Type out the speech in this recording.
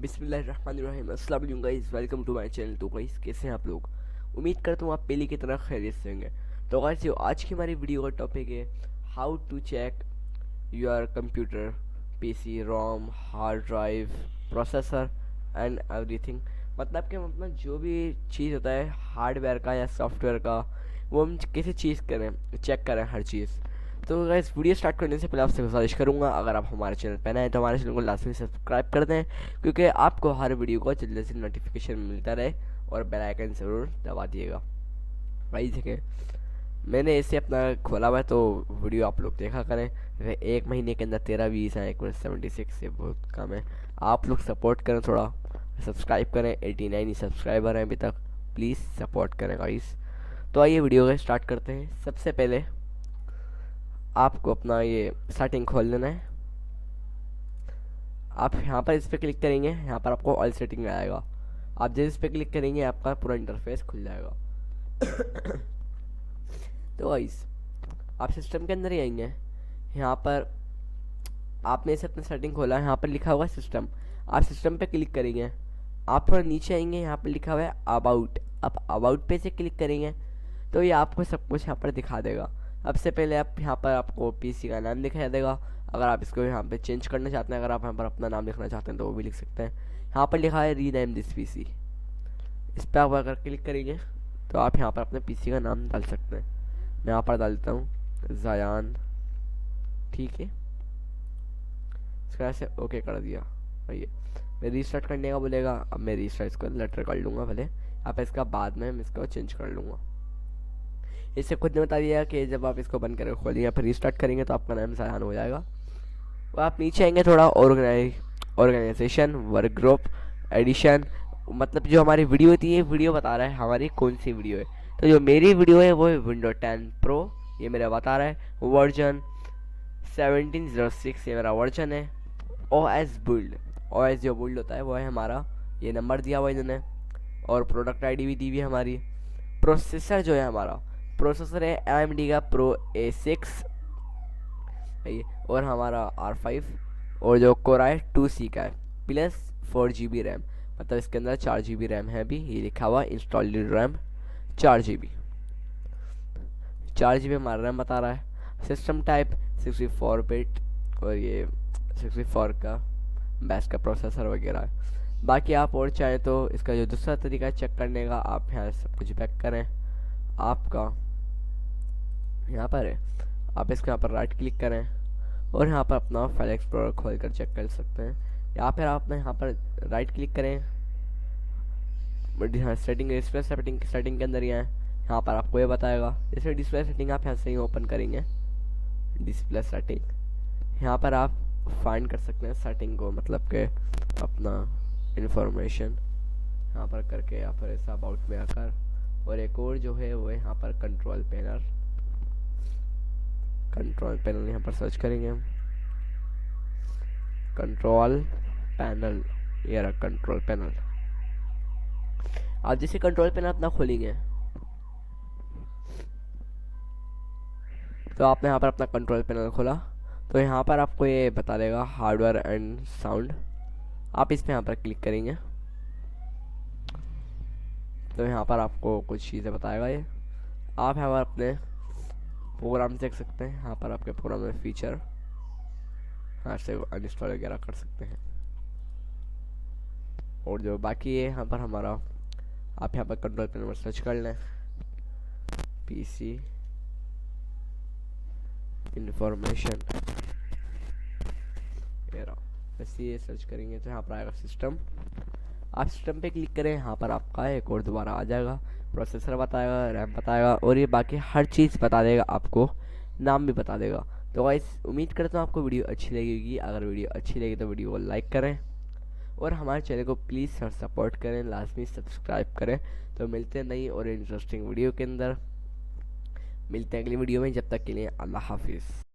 बिस्मिल्लाहिर्रहमानिर्रहीम। अस्सलाम वालेकुम guys, welcome to my channel. तो गाइस कैसे हैं आप लोग? उम्मीद करता हूँ आप पहले की तरह खैरियत से होंगे। तो गाइस जो आज की हमारी वीडियो का टॉपिक है how to check your computer PC ROM hard drive processor and everything. मतलब जो भी चीज़ होता है हार्डवेयर का या सॉफ्टवेयर का, वो हम कैसे चीज़ करें, चेक करें हर चीज़। तो गाइस वीडियो स्टार्ट करने से पहले आपसे गुजारिश करूंगा, अगर आप हमारे चैनल पर नए हैं तो हमारे चैनल को लाजमी सब्सक्राइब कर दें, क्योंकि आपको हर वीडियो का जल्दी से नोटिफिकेशन मिलता रहे, और बेल आइकन ज़रूर दबा दिएगा। भाई देखें, मैंने इसे अपना खोला हुआ है तो वीडियो आप लोग देखा करें। वैसे एक महीने के अंदर 13 व्यूज़ हैं, 176 से बहुत कम है। आप लोग सपोर्ट करें, थोड़ा सब्सक्राइब करें। 89 ही सब्सक्राइबर हैं अभी तक, प्लीज़ सपोर्ट करें गाइस। तो आइए वीडियो को स्टार्ट करते हैं। सबसे पहले आपको अपना ये सेटिंग खोल लेना है। आप यहाँ पर इस पर क्लिक करेंगे, यहाँ पर आपको ऑल सेटिंग आएगा। आप जैसे इस पर क्लिक करेंगे आपका पूरा इंटरफेस खुल जाएगा। तो गाइस आप सिस्टम के अंदर ही आएंगे। यहाँ पर आपने इसे अपना सेटिंग खोला, यहाँ पर लिखा हुआ है सिस्टम। आप सिस्टम पे क्लिक करेंगे, आप थोड़ा नीचे आएंगे, यहाँ पर लिखा हुआ है अबाउट। आप अबाउट पे से क्लिक करेंगे तो ये आपको सब कुछ यहाँ पर दिखा देगा। अब से पहले आप यहाँ पर आपको पीसी का नाम दिखा देगा। अगर आप इसको यहाँ पे चेंज करना चाहते हैं, अगर आप यहाँ पर अपना नाम लिखना चाहते हैं तो वो भी लिख सकते हैं। यहाँ पर लिखा है रीनेम दिस पीसी। इस पर आप अगर क्लिक करेंगे तो आप यहाँ पर अपने पीसी का नाम डाल सकते हैं। मैं यहाँ पर डालता हूँ ज़यान, ठीक है। इसके बाद से ओके कर दिया। भैया मैं रीस्टार्ट करने का बोलेगा, अब मैं रीस्टार्ट इसको लेटर कर लूँगा भले। आप इसका बाद में मैं इसको चेंज कर लूँगा। इससे खुद ने बता दिया कि जब आप इसको बंद करके खोलेंगे या फिर रीस्टार्ट करेंगे तो आपका नाम ज़यान हो जाएगा। तो आप नीचे आएंगे, थोड़ा ऑर्गेनाइजेशन, वर्क ग्रुप, एडिशन, मतलब जो हमारी वीडियो थी, ये वीडियो बता रहा है हमारी कौन सी वीडियो है। तो जो मेरी वीडियो है वो है विंडो 10 प्रो, ये मेरा बता रहा है। वर्जन 1706 ये मेरा वर्जन है। OS बिल्ड, OS जो बिल्ड होता है वो है हमारा, ये नंबर दिया हुआ इन्होंने, और प्रोडक्ट आईडी भी दी हुई है हमारी। प्रोसेसर जो है हमारा, प्रोसेसर है AMD का Pro A6 है, और हमारा R5, और जो कोर है 2C का है, प्लस 4 GB रैम। मतलब इसके अंदर 4 GB रैम है भी, ये लिखा हुआ इंस्टॉल्ड रैम 4 GB। 4 GB हमारा रैम बता रहा है। सिस्टम टाइप 64 बिट, और ये 64 का बेस्ट का प्रोसेसर वगैरह है। बाकी आप और चाहें तो इसका जो दूसरा तरीका है चेक करने का, आप यहाँ सब कुछ बैक करें। आपका यहाँ पर है, आप इसके यहाँ पर राइट क्लिक करें और यहाँ पर अपना फाइल एक्सप्लोरर खोल कर चेक कर सकते हैं। या फिर आप यहाँ पर राइट क्लिक करें, यहाँ सेटिंग, डिस्प्ले सेटिंग के अंदर ही है। यहाँ पर आपको ये बताएगा, जैसे डिस्प्ले सेटिंग आप यहाँ से ही ओपन करेंगे, डिस्प्ले सेटिंग, यहाँ पर आप फाइंड कर सकते हैं सेटिंग को, मतलब के अपना इंफॉर्मेशन यहाँ पर करके, या फिर ऐसा अबाउट में आकर, और एक और जो है वो यहाँ पर कंट्रोल पैनल यहाँ पर सर्च करेंगे हम। कंट्रोल पैनल, ये रहा कंट्रोल पैनल। आप जैसे कंट्रोल पैनल अपना खोलेंगे तो आपने यहाँ पर अपना कंट्रोल पैनल खोला, तो यहाँ पर आपको ये बता देगा हार्डवेयर एंड साउंड। आप इस पे यहाँ पर क्लिक करेंगे तो यहाँ पर आपको कुछ चीज़ें बताएगा ये। आप यहाँ पर अपने प्रोग्राम देख सकते हैं, यहाँ पर आपके प्रोग्राम में फीचर यहाँ से अनइंस्टॉल वगैरह कर सकते हैं। और जो बाकी है यहाँ पर हमारा, आप यहाँ पर कंट्रोल पैनल में सर्च कर लें पीसी इंफॉर्मेशन, वैसे ये सर्च करेंगे तो यहाँ पर आएगा सिस्टम। आप सिस्टम पे क्लिक करें, यहाँ पर आपका एक और दोबारा आ जाएगा, प्रोसेसर बताएगा, रैम बताएगा, और ये बाकी हर चीज़ बता देगा, आपको नाम भी बता देगा। तो गाइस उम्मीद करता हूँ आपको वीडियो अच्छी लगेगी। अगर वीडियो अच्छी लगी तो वीडियो को लाइक करें और हमारे चैनल को प्लीज़ सपोर्ट करें, लाजमी सब्सक्राइब करें। तो मिलते हैं नई और इंटरेस्टिंग वीडियो के अंदर, मिलते हैं अगली वीडियो में। जब तक के लिए अल्लाह हाफिज़।